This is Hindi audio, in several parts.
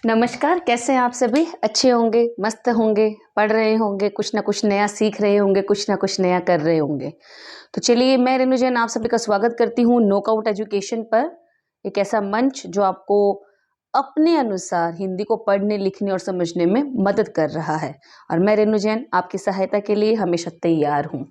नमस्कार, कैसे हैं आप सभी? अच्छे होंगे, मस्त होंगे, पढ़ रहे होंगे, कुछ ना कुछ नया सीख रहे होंगे, कुछ ना कुछ नया कर रहे होंगे। तो चलिए, मैं रेणु जैन आप सभी का स्वागत करती हूँ नोकआउट एजुकेशन पर। एक ऐसा मंच जो आपको अपने अनुसार हिंदी को पढ़ने, लिखने और समझने में मदद कर रहा है। और मैं रेणु जैन आपकी सहायता के लिए हमेशा तैयार हूँ।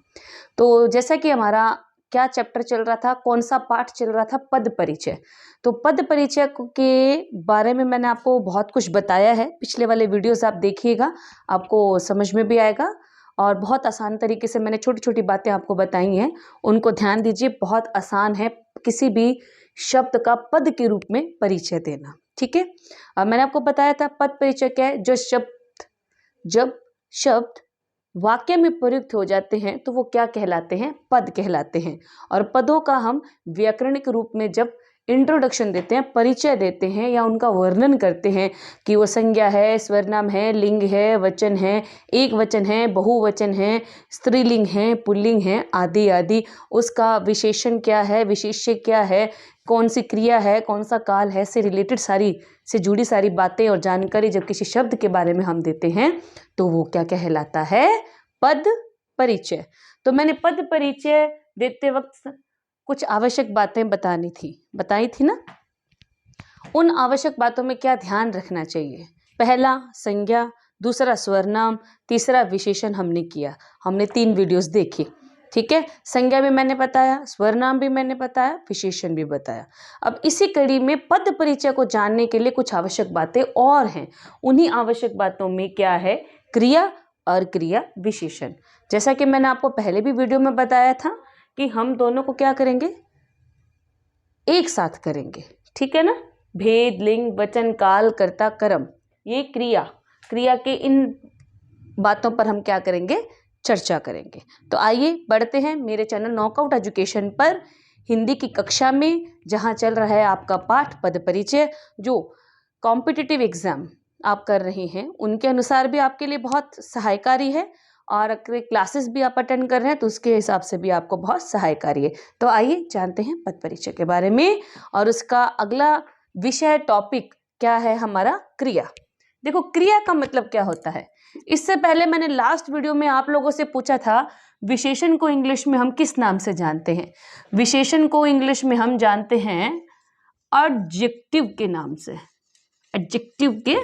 तो जैसा कि हमारा क्या चैप्टर चल रहा था, कौन सा पाठ चल रहा था, पद परिचय। तो पद परिचय के बारे में मैंने आपको बहुत कुछ बताया है। पिछले वाले वीडियोस आप देखिएगा, आपको समझ में भी आएगा। और बहुत आसान तरीके से मैंने छोटी छोटी बातें आपको बताई हैं, उनको ध्यान दीजिए। बहुत आसान है किसी भी शब्द का पद के रूप में परिचय देना, ठीक है। मैंने आपको बताया था पद परिचय क्या है। जब शब्द वाक्य में प्रयुक्त हो जाते हैं तो वो क्या कहलाते हैं? पद कहलाते हैं। और पदों का हम व्याकरणिक रूप में जब इंट्रोडक्शन देते हैं, परिचय देते हैं या उनका वर्णन करते हैं कि वो संज्ञा है, स्वरनाम है, लिंग है, वचन है, एक वचन है, बहुवचन है, स्त्रीलिंग है, पुल्लिंग है, आदि आदि, उसका विशेषण क्या है, विशेष्य क्या है, कौन सी क्रिया है, कौन सा काल है, से रिलेटेड से जुड़ी सारी बातें और जानकारी जब किसी शब्द के बारे में हम देते हैं तो वो क्या कहलाता है? पद परिचय। तो मैंने पद परिचय देते वक्त कुछ आवश्यक बातें बताई थी ना। उन आवश्यक बातों में क्या ध्यान रखना चाहिए? पहला संज्ञा, दूसरा स्वरनाम, तीसरा विशेषण हमने किया। हमने 3 वीडियोस देखी, ठीक है। संज्ञा भी मैंने बताया, स्वरनाम भी मैंने बताया, विशेषण भी बताया। अब इसी कड़ी में पद परिचय को जानने के लिए कुछ आवश्यक बातें और हैं। उन्हीं आवश्यक बातों में क्या है? क्रिया और क्रिया विशेषण। जैसा कि मैंने आपको पहले भी वीडियो में बताया था कि हम दोनों को क्या करेंगे? एक साथ करेंगे, ठीक है ना। भेद, लिंग, वचन, काल, कर्ता, कर्म, ये क्रिया के इन बातों पर हम क्या करेंगे? चर्चा करेंगे। तो आइए बढ़ते हैं मेरे चैनल नॉकआउट एजुकेशन पर हिंदी की कक्षा में, जहां चल रहा है आपका पाठ पद परिचय, जो कॉम्पिटिटिव एग्जाम आप कर रहे हैं उनके अनुसार भी आपके लिए बहुत सहायकारी है। और अगर क्लासेस भी आप अटेंड कर रहे हैं तो उसके हिसाब से भी आपको बहुत सहायकारी है। तो आइए जानते हैं पद परिचय के बारे में। और उसका अगला विषय, टॉपिक क्या है हमारा? क्रिया। देखो, क्रिया का मतलब क्या होता है? इससे पहले मैंने लास्ट वीडियो में आप लोगों से पूछा था विशेषण को इंग्लिश में हम किस नाम से जानते हैं? विशेषण को इंग्लिश में हम जानते हैं एडजेक्टिव के नाम से, एडजेक्टिव के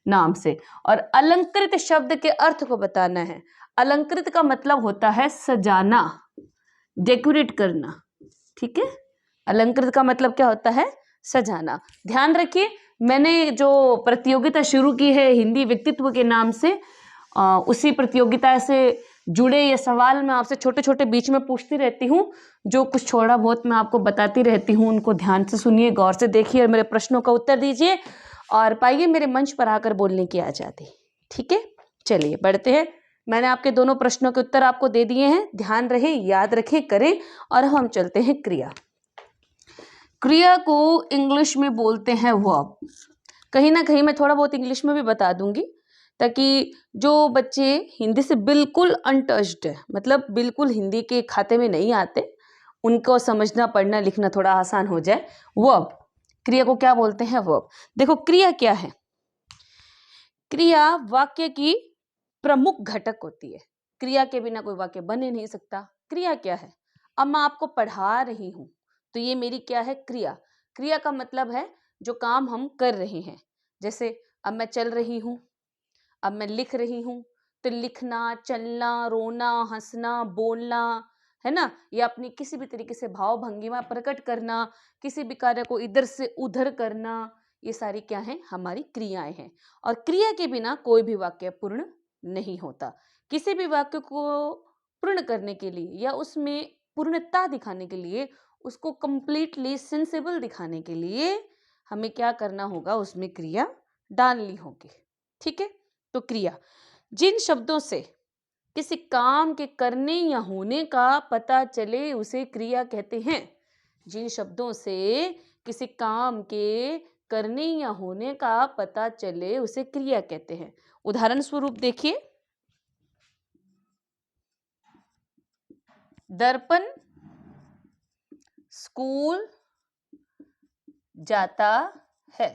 नाम से। और अलंकृत शब्द के अर्थ को बताना है। अलंकृत का मतलब होता है सजाना, डेकोरेट करना, ठीक है। अलंकृत का मतलब क्या होता है? सजाना। ध्यान रखिए, मैंने जो प्रतियोगिता शुरू की है हिंदी व्यक्तित्व के नाम से, उसी प्रतियोगिता से जुड़े ये सवाल मैं आपसे छोटे छोटे बीच में पूछती रहती हूँ। जो कुछ थोड़ा बहुत मैं आपको बताती रहती हूँ उनको ध्यान से सुनिए, गौर से देखिए और मेरे प्रश्नों का उत्तर दीजिए और पाइए मेरे मंच पर आकर बोलने की आज़ादी, ठीक है। चलिए बढ़ते हैं। मैंने आपके दोनों प्रश्नों के उत्तर आपको दे दिए हैं, ध्यान रहे, याद रखें, करें। और हम चलते हैं क्रिया। क्रिया को इंग्लिश में बोलते हैं वर्ब। कहीं ना कहीं मैं थोड़ा बहुत इंग्लिश में भी बता दूंगी, ताकि जो बच्चे हिंदी से बिल्कुल अनटच्ड है, मतलब बिल्कुल हिंदी के खाते में नहीं आते, उनको समझना, पढ़ना, लिखना थोड़ा आसान हो जाए। वर्ब, क्रिया को क्या बोलते हैं? वर्ब। देखो, क्रिया क्या है? क्रिया वाक्य की प्रमुख घटक होती है। क्रिया के बिना कोई वाक्य बन ही नहीं सकता। क्रिया क्या है? अब मैं आपको पढ़ा रही हूं तो ये मेरी क्या है? क्रिया। क्रिया का मतलब है जो काम हम कर रहे हैं। जैसे अब मैं चल रही हूं, अब मैं लिख रही हूं, तो लिखना, चलना, रोना, हंसना, बोलना, है ना, या अपनी किसी भी तरीके से भाव भंगिमा प्रकट करना, किसी भी कार्य को इधर से उधर करना, ये सारी क्या है? हमारी क्रियाएं हैं। और क्रिया के बिना कोई भी वाक्य पूर्ण नहीं होता। किसी भी वाक्य को पूर्ण करने के लिए या उसमें पूर्णता दिखाने के लिए, उसको कंप्लीटली सेंसेबल दिखाने के लिए हमें क्या करना होगा? उसमें क्रिया डालनी होगी, ठीक है। तो क्रिया, जिन शब्दों से किसी काम के करने या होने का पता चले उसे क्रिया कहते हैं। जिन शब्दों से किसी काम के करने या होने का पता चले उसे क्रिया कहते हैं। उदाहरण स्वरूप देखिए, दर्पण स्कूल जाता है।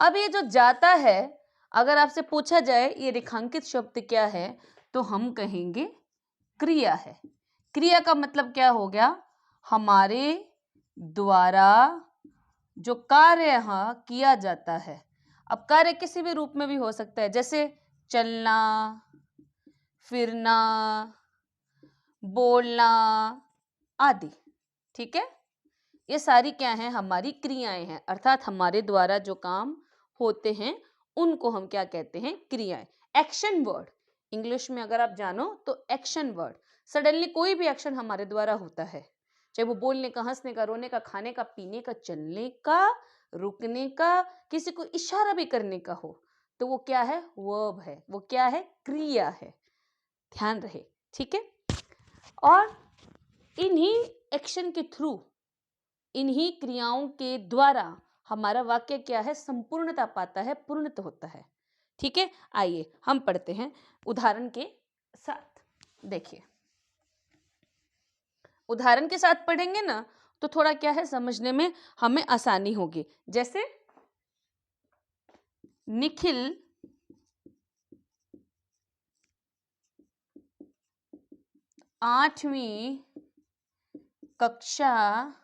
अब ये जो जाता है, अगर आपसे पूछा जाए ये रेखांकित शब्द क्या है, तो हम कहेंगे क्रिया है। क्रिया का मतलब क्या हो गया? हमारे द्वारा जो कार्य यहाँ किया जाता है। अब कार्य किसी भी रूप में भी हो सकता है, जैसे चलना, फिरना, बोलना आदि। ठीक है, ये सारी क्या है? हमारी क्रियाएं हैं, अर्थात हमारे द्वारा जो काम होते हैं उनको हम क्या कहते हैं? क्रियाएं। एक्शन वर्ड, इंग्लिश में अगर आप जानो तो एक्शन वर्ड, सडनली कोई भी एक्शन हमारे द्वारा होता है, चाहे वो बोलने का, हंसने का, रोने का, खाने का, पीने का, चलने का, रुकने का, किसी को इशारा भी करने का हो, तो वो क्या है? वर्ब है। वो क्या है? क्रिया है। ध्यान रहे, ठीक है। और इन्हीं एक्शन के थ्रू, इन्हीं क्रियाओं के द्वारा हमारा वाक्य क्या है? संपूर्णता पाता है, पूर्णत होता है। ठीक है, आइए हम पढ़ते हैं उदाहरण के साथ। देखिए, उदाहरण के साथ पढ़ेंगे ना तो थोड़ा क्या है, समझने में हमें आसानी होगी। जैसे निखिल 8वीं कक्षा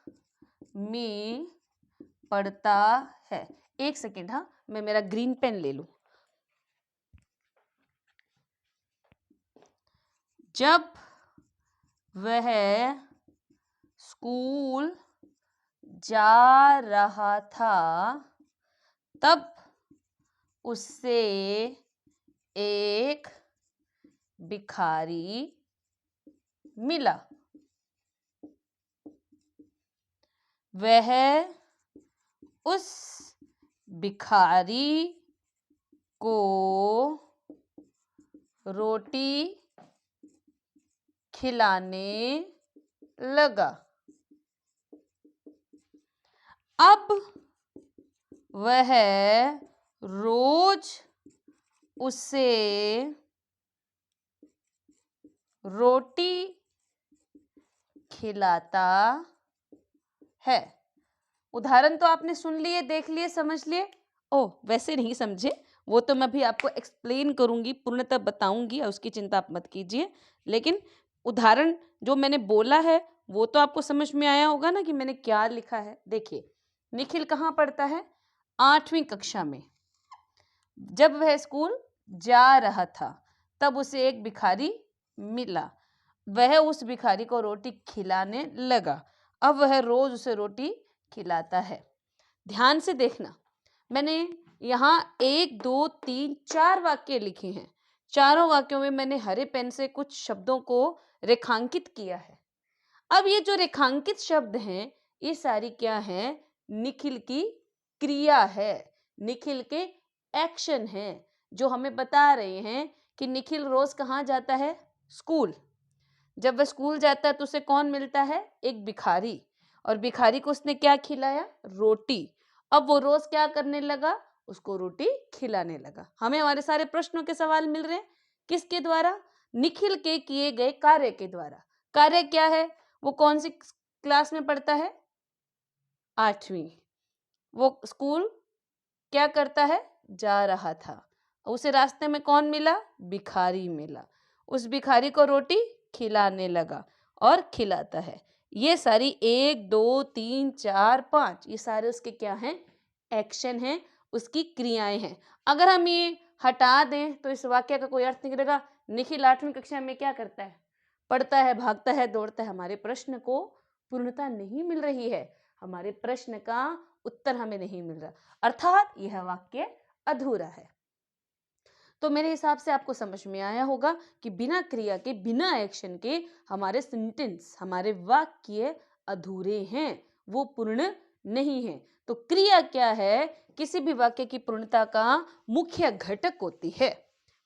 में पढ़ता है। एक सेकेंड, हाँ, मैं मेरा ग्रीन पेन ले लूं। जब वह स्कूल जा रहा था तब उससे एक भिखारी मिला। वह उस भिखारी को रोटी खिलाने लगा। अब वह रोज उसे रोटी खिलाता है। उदाहरण तो आपने सुन लिए, देख लिए, समझ लिए। ओ, वैसे नहीं समझे, वो तो मैं भी आपको एक्सप्लेन करूंगी, पूर्णतः बताऊंगी, और उसकी चिंता आप मत कीजिए। लेकिन उदाहरण जो मैंने बोला है वो तो आपको समझ में आया होगा ना कि मैंने क्या लिखा है। देखिए, निखिल कहाँ पढ़ता है? 8वीं कक्षा में। जब वह स्कूल जा रहा था तब उसे एक भिखारी मिला। वह उस भिखारी को रोटी खिलाने लगा। अब वह रोज उसे रोटी खिलाता है। ध्यान से देखना, मैंने यहाँ 1, 2, 3, 4 वाक्य लिखे हैं। चारों वाक्यों में मैंने हरे पेन से कुछ शब्दों को रेखांकित किया है। अब ये जो रेखांकित शब्द हैं, ये सारी क्या हैं? निखिल की क्रिया है, निखिल के एक्शन हैं, जो हमें बता रहे हैं कि निखिल रोज कहाँ जाता है? स्कूल। जब वह स्कूल जाता है तो उसे कौन मिलता है? एक भिखारी। और भिखारी को उसने क्या खिलाया? रोटी। अब वो रोज क्या करने लगा? उसको रोटी खिलाने लगा। हमें हमारे सारे प्रश्नों के सवाल मिल रहे हैं किसके द्वारा? निखिल के किए गए कार्य के द्वारा। कार्य क्या है? वो कौन सी क्लास में पढ़ता है? 8वीं। वो स्कूल क्या करता है? जा रहा था। उसे रास्ते में कौन मिला? भिखारी मिला। उस भिखारी को रोटी खिलाने लगा और खिलाता है। ये सारी 1, 2, 3, 4, 5, ये सारे उसके क्या हैं? एक्शन हैं, उसकी क्रियाएं हैं। अगर हम ये हटा दें तो इस वाक्य का कोई अर्थ नहीं रहेगा। निखिल 8वीं कक्षा में क्या करता है? पढ़ता है, भागता है, दौड़ता है। हमारे प्रश्न को पूर्णता नहीं मिल रही है, हमारे प्रश्न का उत्तर हमें नहीं मिल रहा, अर्थात यह वाक्य अधूरा है। तो मेरे हिसाब से आपको समझ में आया होगा कि बिना क्रिया के, बिना एक्शन के हमारे सेंटेंस, हमारे वाक्य अधूरे हैं, वो पूर्ण नहीं है। तो क्रिया क्या है? किसी भी वाक्य की पूर्णता का मुख्य घटक होती है।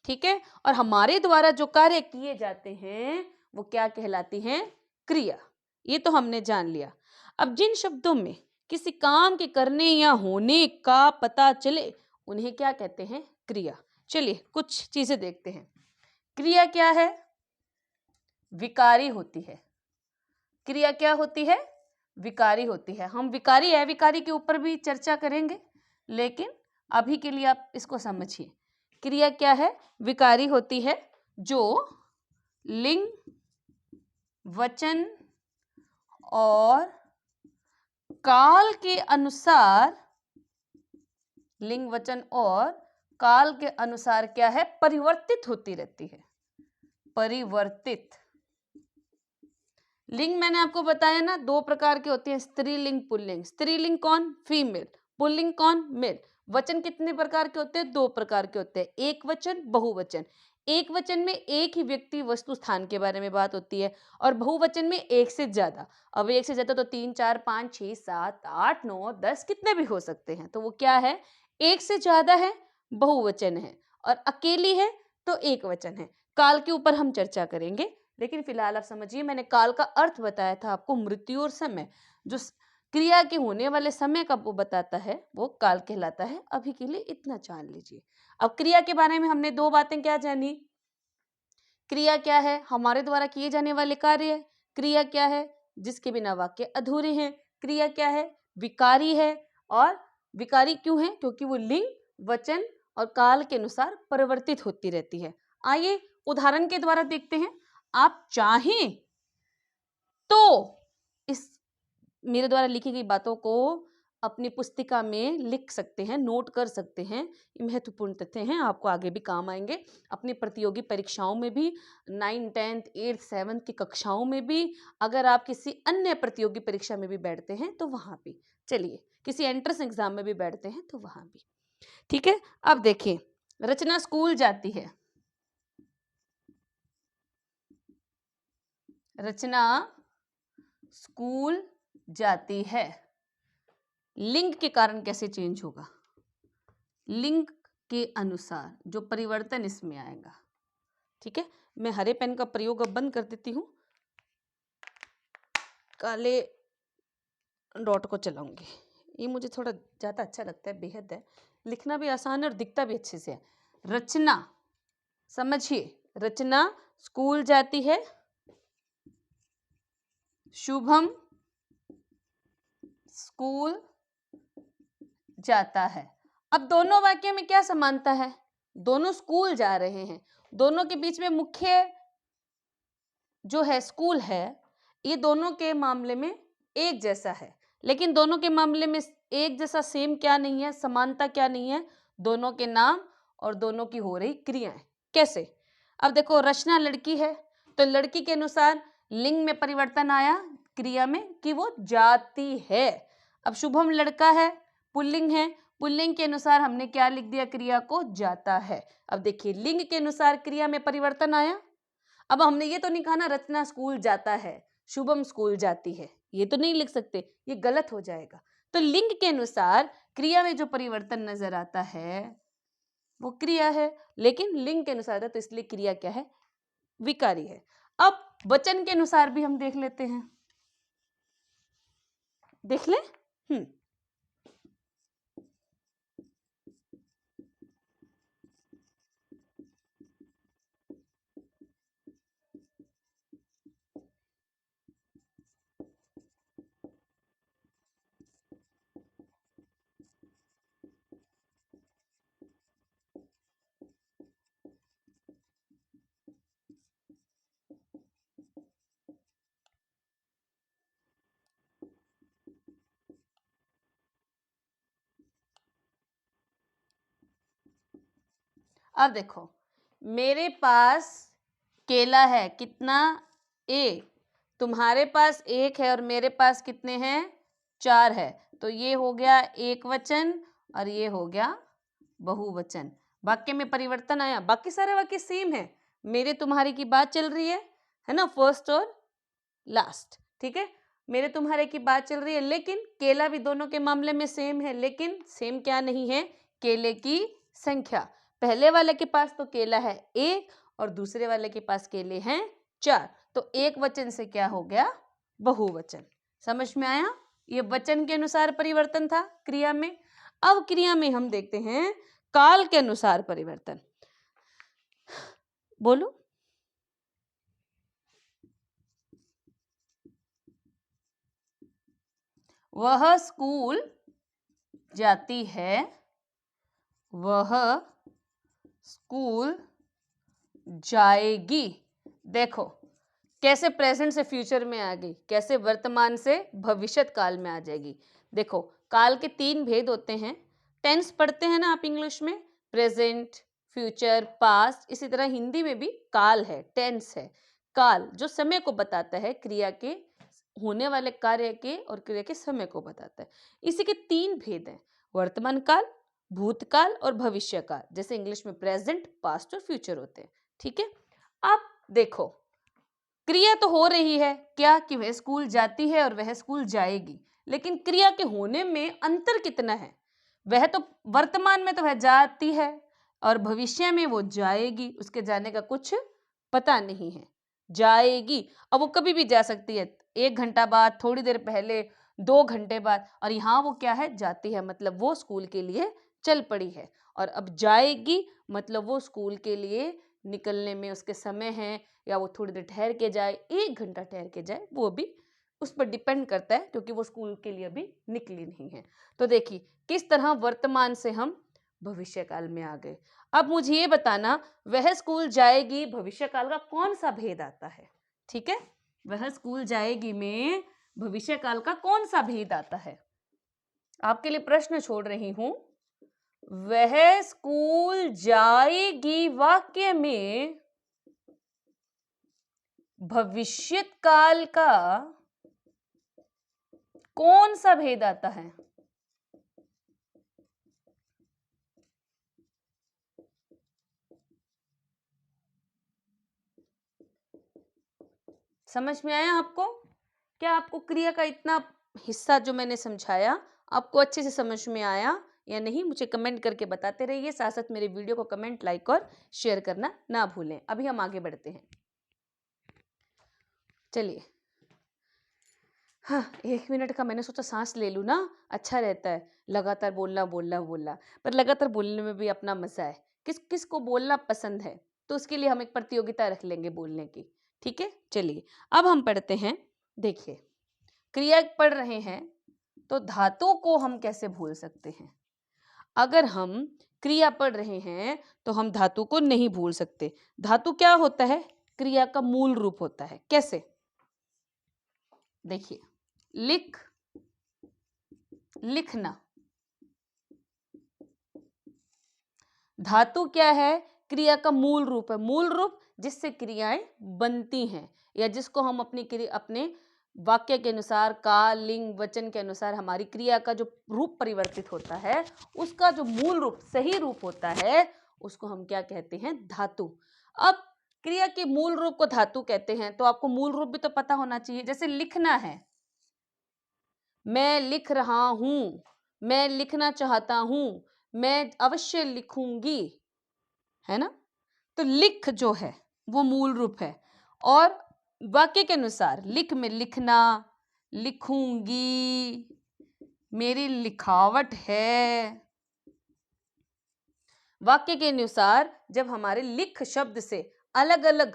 ठीक है, और हमारे द्वारा जो कार्य किए जाते हैं वो क्या कहलाती हैं? क्रिया। ये तो हमने जान लिया। अब जिन शब्दों में किसी काम के करने या होने का पता चले उन्हें क्या कहते हैं? क्रिया। चलिए कुछ चीजें देखते हैं। क्रिया क्या है? विकारी होती है। क्रिया क्या होती है? विकारी होती है। हम विकारी, अविकारी के ऊपर भी चर्चा करेंगे, लेकिन अभी के लिए आप इसको समझिए। क्रिया क्या है? विकारी होती है जो लिंग, वचन और काल के अनुसार, लिंग, वचन और काल के अनुसार क्या है? परिवर्तित होती रहती है। परिवर्तित। लिंग मैंने आपको बताया ना, दो प्रकार के होते हैं, स्त्रीलिंग, पुल्लिंग। स्त्रीलिंग कौन? फीमेल। पुल्लिंग कौन? मेल। वचन कितने प्रकार के होते हैं? दो प्रकार के होते हैं, एक वचन, बहुवचन। एक वचन में एक ही व्यक्ति, वस्तु, स्थान के बारे में बात होती है, और बहुवचन में एक से ज्यादा। अब एक से ज्यादा तो 3, 4, 5, 6, 7, 8, 9, 10 कितने भी हो सकते हैं। तो वो क्या है? एक से ज्यादा है, बहुवचन है, और अकेली है तो एक वचन है। काल के ऊपर हम चर्चा करेंगे, लेकिन फिलहाल आप समझिए, मैंने काल का अर्थ बताया था आपको, मृत्यु और समय, जो क्रिया के होने वाले समय का वो बताता है, वो काल कहलाता है। अभी के लिए इतना जान लीजिए। अब क्रिया के बारे में हमने दो बातें क्या जानी? क्रिया क्या है? हमारे द्वारा किए जाने वाले कार्य। क्रिया क्या है? जिसके बिना वाक्य अधूरे हैं। क्रिया क्या है? विकारी है। और विकारी क्यों है? क्योंकि वो लिंग, वचन और काल के अनुसार परिवर्तित होती रहती है। आइए उदाहरण के द्वारा देखते हैं। आप चाहें तो इस मेरे द्वारा लिखी गई बातों को अपनी पुस्तिका में लिख सकते हैं, नोट कर सकते हैं। ये महत्वपूर्ण तथ्य हैं, आपको आगे भी काम आएंगे। अपनी प्रतियोगी परीक्षाओं में भी, 9, 10, 8, 7 की कक्षाओं में भी, अगर आप किसी अन्य प्रतियोगी परीक्षा में भी बैठते हैं तो वहां भी, चलिए किसी एंट्रेंस एग्जाम में भी बैठते हैं तो वहां भी। ठीक है, अब देखिए, रचना स्कूल जाती है। रचना स्कूल जाती है। लिंग के कारण कैसे चेंज होगा? लिंग के अनुसार जो परिवर्तन इसमें आएगा। ठीक है, मैं हरे पेन का प्रयोग अब बंद कर देती हूं, काले डॉट को चलाऊंगी। ये मुझे थोड़ा ज्यादा अच्छा लगता है, बेहद है, लिखना भी आसान है और दिखता भी अच्छे से है। रचना, समझिए, रचना स्कूल जाती है। शुभम स्कूल जाता है। अब दोनों वाक्य में क्या समानता है? दोनों स्कूल जा रहे हैं। दोनों के बीच में मुख्य जो है स्कूल है, ये दोनों के मामले में एक जैसा है, लेकिन दोनों के मामले में एक जैसा सेम क्या नहीं है, समानता क्या नहीं है? दोनों के नाम और दोनों की हो रही क्रियाएं। कैसे? अब देखो, रचना लड़की है तो लड़की के अनुसार लिंग में परिवर्तन आया क्रिया में कि वो जाती है। अब शुभम लड़का है, पुल्लिंग है, पुल्लिंग के अनुसार हमने क्या लिख दिया? क्रिया को जाता है। अब देखिए, लिंग के अनुसार क्रिया में परिवर्तन आया। अब हमने ये तो नहीं कहा ना रचना स्कूल जाता है, शुभम स्कूल जाती है, ये तो नहीं लिख सकते, ये गलत हो जाएगा। तो लिंग के अनुसार क्रिया में जो परिवर्तन नजर आता है वो क्रिया है, लेकिन लिंग के अनुसार है तो इसलिए क्रिया क्या है? विकारी है। अब वचन के अनुसार भी हम देख लेते हैं, देख ले। अब देखो, मेरे पास केला है, कितना? एक। तुम्हारे पास एक है और मेरे पास कितने हैं? 4 है। तो ये हो गया एक वचन और ये हो गया बहुवचन। वाक्य में परिवर्तन आया, बाकी सारे वाक्य सेम है। मेरे तुम्हारे की बात चल रही है ना, फर्स्ट और लास्ट। ठीक है, मेरे तुम्हारे की बात चल रही है, लेकिन केला भी दोनों के मामले में सेम है, लेकिन सेम क्या नहीं है? केले की संख्या। पहले वाले के पास तो केला है एक और दूसरे वाले के पास केले हैं 4, तो एक वचन से क्या हो गया? बहुवचन। समझ में आया? ये वचन के अनुसार परिवर्तन था क्रिया में। अब क्रिया में हम देखते हैं काल के अनुसार परिवर्तन। बोलो। वह स्कूल जाती है वह स्कूल जाएगी। देखो कैसे प्रेजेंट से फ्यूचर में आ गई, कैसे वर्तमान से भविष्य काल में आ जाएगी। देखो काल के 3 भेद होते हैं। टेंस पढ़ते हैं ना आप इंग्लिश में, प्रेजेंट, फ्यूचर, पास्ट। इसी तरह हिंदी में भी काल है, टेंस है। काल जो समय को बताता है, क्रिया के होने वाले कार्य के और क्रिया के समय को बताता है। इसी के 3 भेद हैं, वर्तमान काल, भूतकाल और भविष्य काल। जैसे इंग्लिश में प्रेजेंट, पास्ट और फ्यूचर होते हैं। ठीक है। अब देखो क्रिया तो हो रही है क्या, कि वह स्कूल जाती है और वह स्कूल जाएगी, लेकिन क्रिया के होने में अंतर कितना है। वह तो वर्तमान में तो वह जाती है और भविष्य में वो जाएगी, उसके जाने का कुछ पता नहीं है। जाएगी, अब वो कभी भी जा सकती है, 1 घंटा बाद, थोड़ी देर पहले, 2 घंटे बाद। और यहाँ वो क्या है, जाती है, मतलब वो स्कूल के लिए चल पड़ी है। और अब जाएगी मतलब वो स्कूल के लिए निकलने में उसके समय है, या वो थोड़ी देर ठहर के जाए, 1 घंटा ठहर के जाए, वो भी उस पर डिपेंड करता है, क्योंकि वो स्कूल के लिए अभी निकली नहीं है। तो देखिए किस तरह वर्तमान से हम भविष्य काल में आ गए। अब मुझे ये बताना, वह स्कूल जाएगी भविष्य काल का कौन सा भेद आता है। ठीक है, वह स्कूल जाएगी में भविष्य काल का कौन सा भेद आता है। आपके लिए प्रश्न छोड़ रही हूं। वह स्कूल जाएगी वाक्य में भविष्य काल का कौन सा भेद आता है। समझ में आया आपको? क्या आपको क्रिया का इतना हिस्सा जो मैंने समझाया आपको अच्छे से समझ में आया या नहीं, मुझे कमेंट करके बताते रहिए। साथ साथ मेरे वीडियो को कमेंट, लाइक और शेयर करना ना भूलें। अभी हम आगे बढ़ते हैं। चलिए, हाँ 1 मिनट का मैंने सोचा सांस ले लूँ ना, अच्छा रहता है। लगातार बोलना बोलना बोलना, पर लगातार बोलने में भी अपना मजा है। किस किस को बोलना पसंद है, तो उसके लिए हम एक प्रतियोगिता रख लेंगे बोलने की। ठीक है, चलिए अब हम पढ़ते हैं। देखिए क्रिया पढ़ रहे हैं, तो धातु को हम कैसे भूल सकते हैं। अगर हम क्रिया पढ़ रहे हैं तो हम धातु को नहीं भूल सकते। धातु क्या होता है, क्रिया का मूल रूप होता है। कैसे, देखिए लिख, लिखना। धातु क्या है, क्रिया का मूल रूप है। मूल रूप जिससे क्रियाएं बनती हैं, या जिसको हम अपने वाक्य के अनुसार, काल, लिंग, वचन के अनुसार हमारी क्रिया का जो रूप परिवर्तित होता है, उसका जो मूल रूप, सही रूप होता है, उसको हम क्या कहते हैं, धातु। अब क्रिया के मूल रूप को धातु कहते हैं, तो आपको मूल रूप भी तो पता होना चाहिए। जैसे लिखना है, मैं लिख रहा हूं, मैं लिखना चाहता हूं, मैं अवश्य लिखूंगी, है ना। तो लिख जो है वो मूल रूप है। और वाक्य के अनुसार लिख में लिखना, लिखूंगी, मेरी लिखावट है। वाक्य के अनुसार जब हमारे लिख शब्द से अलग अलग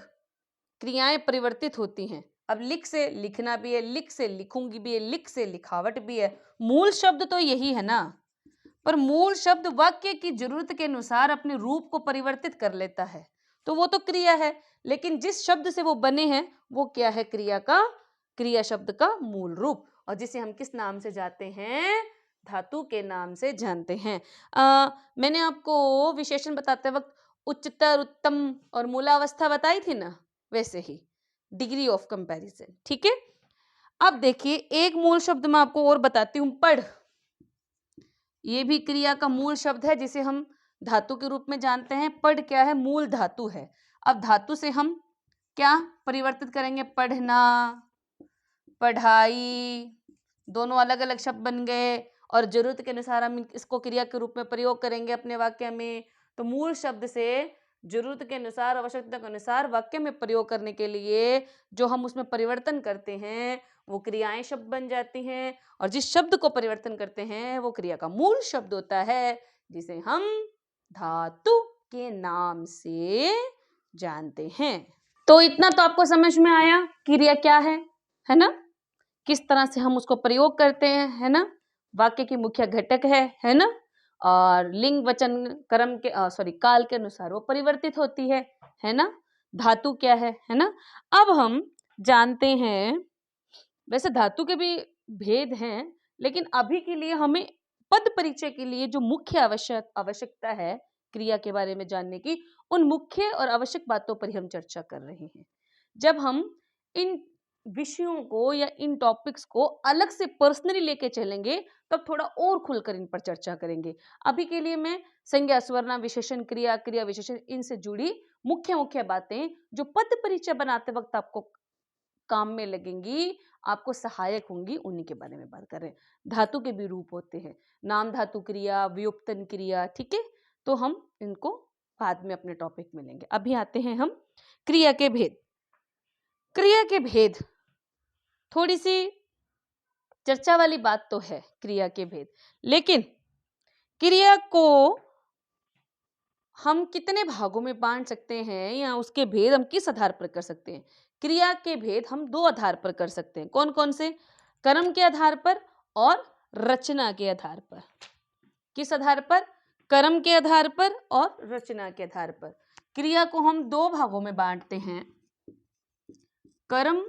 क्रियाएं परिवर्तित होती हैं, अब लिख से लिखना भी है, लिख से लिखूंगी भी है, लिख से लिखावट भी है। मूल शब्द तो यही है ना, पर मूल शब्द वाक्य की जरूरत के अनुसार अपने रूप को परिवर्तित कर लेता है, तो वो तो क्रिया है। लेकिन जिस शब्द से वो बने हैं वो क्या है, क्रिया शब्द का मूल रूप, और जिसे हम किस नाम से जानते हैं, धातु के नाम से जानते हैं। मैंने आपको विशेषण बताते वक्त उच्चतर, उत्तम और मूलावस्था बताई थी ना, वैसे ही डिग्री ऑफ कंपैरिजन। ठीक है, अब देखिए एक मूल शब्द मैं आपको और बताती हूं, पढ़। ये भी क्रिया का मूल शब्द है, जिसे हम धातु के रूप में जानते हैं। पढ़ क्या है, मूल धातु है। अब धातु से हम क्या परिवर्तित करेंगे, पढ़ना, पढ़ाई, दोनों अलग अलग शब्द बन गए, और जरूरत के अनुसार हम इसको क्रिया के रूप में प्रयोग करेंगे अपने वाक्य में। तो मूल शब्द से जरूरत के अनुसार, आवश्यकता के अनुसार वाक्य में प्रयोग करने के लिए जो हम उसमें परिवर्तन करते हैं वो क्रियाएं शब्द बन जाती हैं, और जिस शब्द को परिवर्तन करते हैं वो क्रिया का मूल शब्द होता है, जिसे हम धातु के नाम से जानते हैं। तो इतना तो आपको समझ में आया क्रिया क्या है ना, किस तरह से हम उसको प्रयोग करते हैं, है ना, वाक्य की मुख्य घटक है ना। और लिंग वचन कर्म के काल के अनुसार वो परिवर्तित होती है ना। धातु क्या है ना। अब हम जानते हैं, वैसे धातु के भी भेद हैं, लेकिन अभी के लिए हमें पद परिचय के लिए जो मुख्य आवश्यकता है क्रिया के बारे में जानने की, उन मुख्य और आवश्यक बातों पर ही हम चर्चा कर रहे हैं। जब हम इन विषयों को या इन टॉपिक्स को अलग से पर्सनली लेके चलेंगे, तब थोड़ा और खुलकर इन पर चर्चा करेंगे। अभी के लिए मैं संज्ञा, सर्वनाम, विशेषण, क्रिया, क्रिया विशेषण, इनसे जुड़ी मुख्य मुख्य बातें जो पद परिचय बनाते वक्त आपको काम में लगेंगी, आपको सहायक होंगी, उन्हीं के बारे में बात कर रहे हैं। धातु के भी रूप होते हैं, नाम धातु क्रिया, व्युत्पन्न क्रिया, ठीक है। तो हम इनको बाद में अपने टॉपिक में लेंगे। अभी आते हैं हम क्रिया के भेद। क्रिया के भेद थोड़ी सी चर्चा वाली बात तो है, क्रिया के भेद, लेकिन क्रिया को हम कितने भागों में बांट सकते हैं या उसके भेद हम किस आधार पर कर सकते हैं। क्रिया के भेद हम दो आधार पर कर सकते हैं। कौन कौन से? कर्म के आधार पर और रचना के आधार पर। किस आधार पर? कर्म के आधार पर और रचना के आधार पर। क्रिया को हम दो भागों में बांटते हैं, कर्म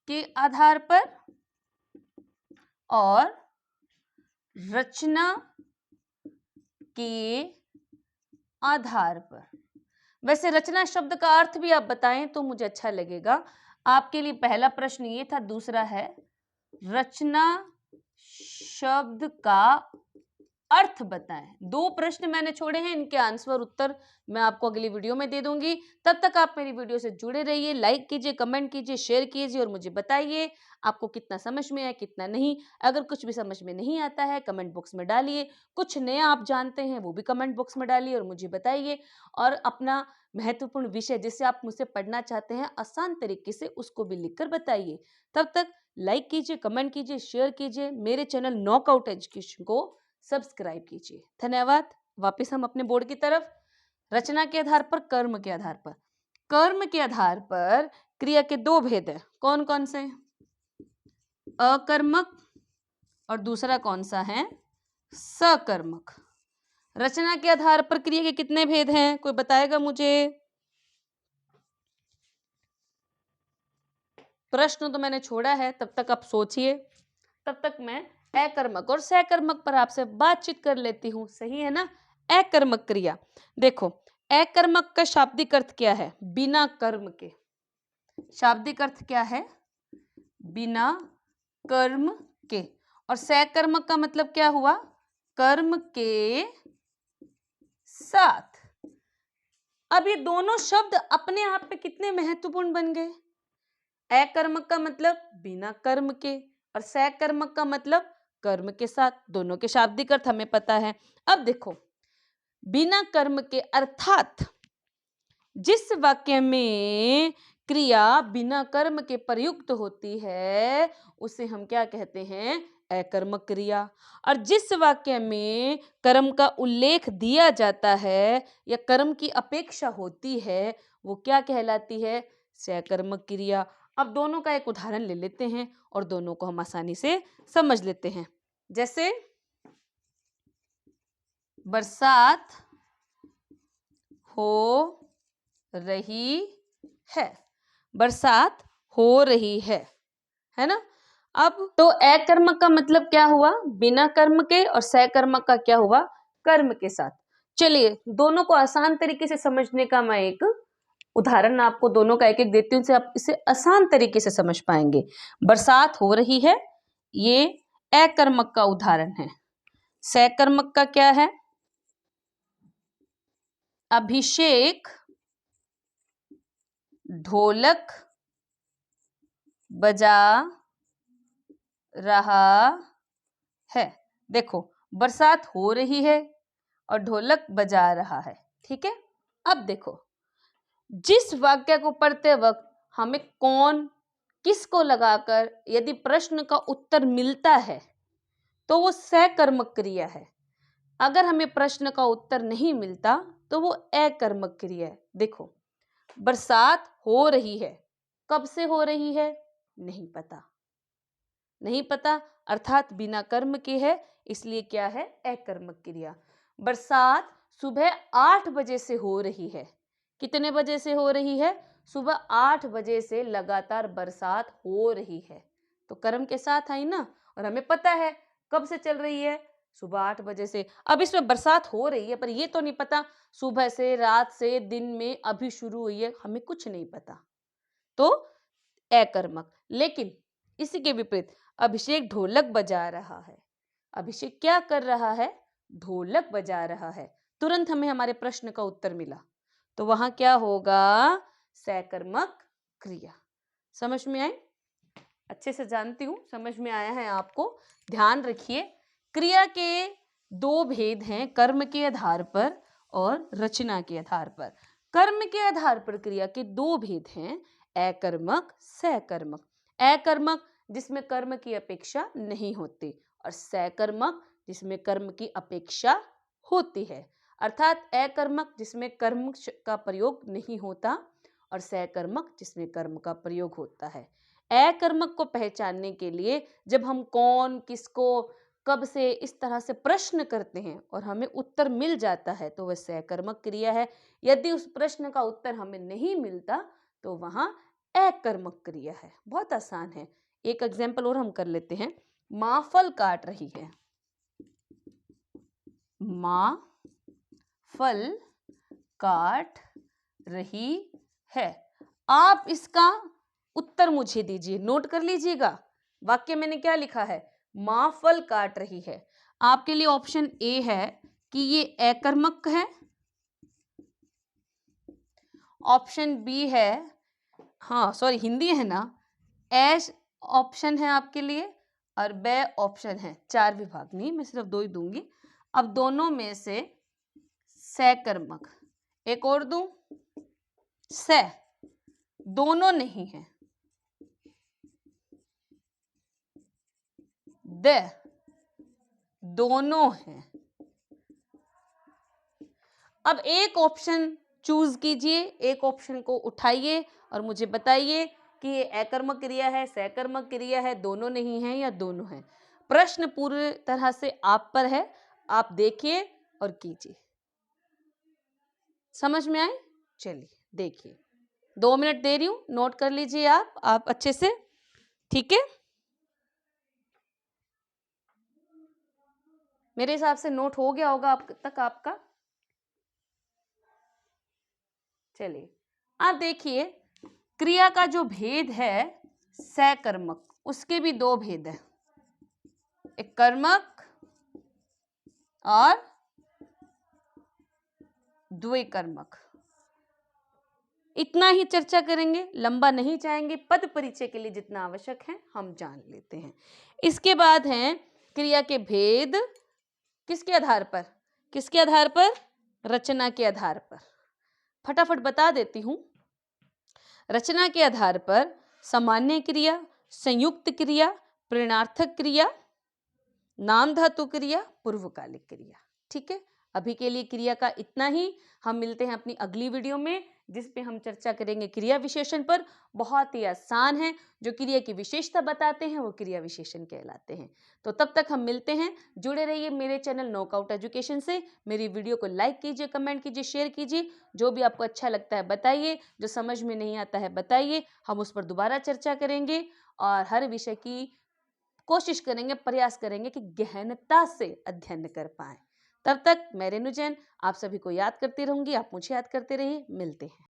के आधार पर और रचना के आधार पर। वैसे रचना शब्द का अर्थ भी आप बताएं तो मुझे अच्छा लगेगा। आपके लिए पहला प्रश्न ये था, दूसरा है रचना शब्द का अर्थ बताएं। दो प्रश्न मैंने छोड़े हैं, इनके आंसर उत्तर मैं आपको अगली वीडियो में दे दूंगी। तब तक आप मेरी वीडियो से जुड़े रहिए, लाइक कीजिए, कमेंट कीजिए, शेयर कीजिए और मुझे बताइए आपको कितना समझ में आया, कितना नहीं। अगर कुछ भी समझ में नहीं आता है कमेंट बॉक्स में डालिए, कुछ नया आप जानते हैं वो भी कमेंट बॉक्स में डालिए और मुझे बताइए। और अपना महत्वपूर्ण विषय जिससे आप मुझसे पढ़ना चाहते हैं आसान तरीके से, उसको भी लिखकर बताइए। तब तक लाइक कीजिए, कमेंट कीजिए, शेयर कीजिए, मेरे चैनल नॉकआउट एजुकेशन को सब्सक्राइब कीजिए। धन्यवाद। वापस हम अपने बोर्ड की तरफ। रचना के आधार पर, कर्म के आधार पर। कर्म के आधार पर क्रिया के दो भेद है। कौन कौन से? अकर्मक और दूसरा कौन सा है? सकर्मक। रचना के आधार पर क्रिया के कितने भेद हैं? कोई बताएगा मुझे? प्रश्न तो मैंने छोड़ा है, तब तक आप सोचिए। तब तक मैं अकर्मक और सकर्मक पर आपसे बातचीत कर लेती हूँ। सही है ना? अकर्मक क्रिया, देखो अकर्मक का शाब्दिक अर्थ क्या है? बिना कर्म के। शाब्दिक अर्थ क्या है? बिना कर्म के। और सकर्मक का मतलब क्या हुआ? कर्म के साथ। अब ये दोनों शब्द अपने आप में कितने महत्वपूर्ण बन गए। अकर्मक का मतलब बिना कर्म के और सकर्मक का मतलब कर्म के साथ। दोनों के शाब्दिक अर्थ हमें पता है। अब देखो, बिना कर्म के अर्थात जिस वाक्य में क्रिया बिना कर्म के प्रयुक्त होती है उसे हम क्या कहते हैं? अकर्मक क्रिया। और जिस वाक्य में कर्म का उल्लेख दिया जाता है या कर्म की अपेक्षा होती है वो क्या कहलाती है? सकर्मक क्रिया। अब दोनों का एक उदाहरण ले लेते हैं और दोनों को हम आसानी से समझ लेते हैं। जैसे बरसात हो रही है। बरसात हो रही है ना। अब तो अकर्मक का मतलब क्या हुआ? बिना कर्म के, और सकर्मक का क्या हुआ? कर्म के साथ। चलिए दोनों को आसान तरीके से समझने का मैं एक उदाहरण आपको दोनों का एक एक देती हूँ, आप इसे आसान तरीके से समझ पाएंगे। बरसात हो रही है, ये अकर्मक का उदाहरण है। सकर्मक का क्या है? अभिषेक ढोलक बजा रहा है। देखो बरसात हो रही है और ढोलक बजा रहा है, ठीक है। अब देखो जिस वाक्य को पढ़ते वक्त हमें कौन किसको लगाकर यदि प्रश्न का उत्तर मिलता है तो वो सकर्मक क्रिया है। अगर हमें प्रश्न का उत्तर नहीं मिलता तो वो अकर्मक क्रिया है। देखो बरसात हो रही है, कब से हो रही है? नहीं पता। नहीं पता अर्थात बिना कर्म के है, इसलिए क्या है? अकर्मक क्रिया। बरसात सुबह 8 बजे से हो रही है। कितने बजे से हो रही है? सुबह 8 बजे से लगातार बरसात हो रही है। तो कर्म के साथ आई ना, और हमें पता है कब से चल रही है, सुबह 8 बजे से। अब इसमें बरसात हो रही है, पर ये तो नहीं पता सुबह से, रात से, दिन में, अभी शुरू हुई है, हमें कुछ नहीं पता। तो अकर्मक। लेकिन इसी के विपरीत अभिषेक ढोलक बजा रहा है। अभिषेक क्या कर रहा है? ढोलक बजा रहा है। तुरंत हमें हमारे प्रश्न का उत्तर मिला। तो वहां क्या होगा? सकर्मक क्रिया। समझ में आई? अच्छे से जानती हूं समझ में आया है आपको। ध्यान रखिए, क्रिया के दो भेद हैं, कर्म के आधार पर और रचना के आधार पर। कर्म के आधार पर क्रिया के दो भेद हैं, अकर्मक, सकर्मक। अकर्मक जिसमें कर्म की अपेक्षा नहीं होती, और सकर्मक जिसमें कर्म की अपेक्षा होती है। अर्थात अकर्मक जिसमें कर्म का प्रयोग नहीं होता, और सकर्मक जिसमें कर्म का प्रयोग होता है। अकर्मक को पहचानने के लिए जब हम कौन, किसको, कब से इस तरह से प्रश्न करते हैं और हमें उत्तर मिल जाता है, तो वह सकर्मक क्रिया है। यदि उस प्रश्न का उत्तर हमें नहीं मिलता तो वहां अकर्मक क्रिया है। बहुत आसान है। एक एग्जाम्पल और हम कर लेते हैं। माँ फल काट रही है। माँ फल काट रही है। आप इसका उत्तर मुझे दीजिए, नोट कर लीजिएगा। वाक्य मैंने क्या लिखा है? माँ फल काट रही है। आपके लिए ऑप्शन ए है कि ये अकर्मक है, ऑप्शन बी है, हाँ सॉरी हिंदी है ना, एस ऑप्शन है आपके लिए, और बे ऑप्शन है। 4 विभाग नहीं, मैं सिर्फ 2 ही दूंगी। अब दोनों में से सकर्मक, एक और दूं, से दोनों नहीं है, द दोनों है। अब एक ऑप्शन चूज कीजिए, एक ऑप्शन को उठाइए और मुझे बताइए कि ये अकर्मक क्रिया है, सकर्मक क्रिया है, दोनों नहीं है या दोनों है। प्रश्न पूरी तरह से आप पर है, आप देखिए और कीजिए। समझ में आए? चलिए देखिए, 2 मिनट दे रही हूं, नोट कर लीजिए आप अच्छे से, ठीक है? मेरे हिसाब से नोट हो गया होगा अब तक आपका। चलिए आप देखिए, क्रिया का जो भेद है सकर्मक, उसके भी 2 भेद है, एक कर्मक और द्विकर्मक। इतना ही चर्चा करेंगे, लंबा नहीं चाहेंगे। पद परिचय के लिए जितना आवश्यक है हम जान लेते हैं। इसके बाद हैं क्रिया के भेद, किसके आधार पर? किसके आधार पर? रचना के आधार पर। फटाफट बता देती हूं। रचना के आधार पर सामान्य क्रिया, संयुक्त क्रिया, प्रेरणार्थक क्रिया, नाम धातु क्रिया, पूर्वकालिक क्रिया। ठीक है, अभी के लिए क्रिया का इतना ही। हम मिलते हैं अपनी अगली वीडियो में, जिस पे हम चर्चा करेंगे क्रिया विशेषण पर। बहुत ही आसान है, जो क्रिया की विशेषता बताते हैं वो क्रिया विशेषण कहलाते हैं। तो तब तक हम मिलते हैं। जुड़े रहिए मेरे चैनल नॉकआउट एजुकेशन से। मेरी वीडियो को लाइक कीजिए, कमेंट कीजिए, शेयर कीजिए। जो भी आपको अच्छा लगता है बताइए, जो समझ में नहीं आता है बताइए, हम उस पर दोबारा चर्चा करेंगे। और हर विषय की कोशिश करेंगे, प्रयास करेंगे कि गहनता से अध्ययन कर पाएं। तब तक मैं रेणु जैन आप सभी को याद करती रहूंगी, आप मुझे याद करते रहिए। मिलते हैं।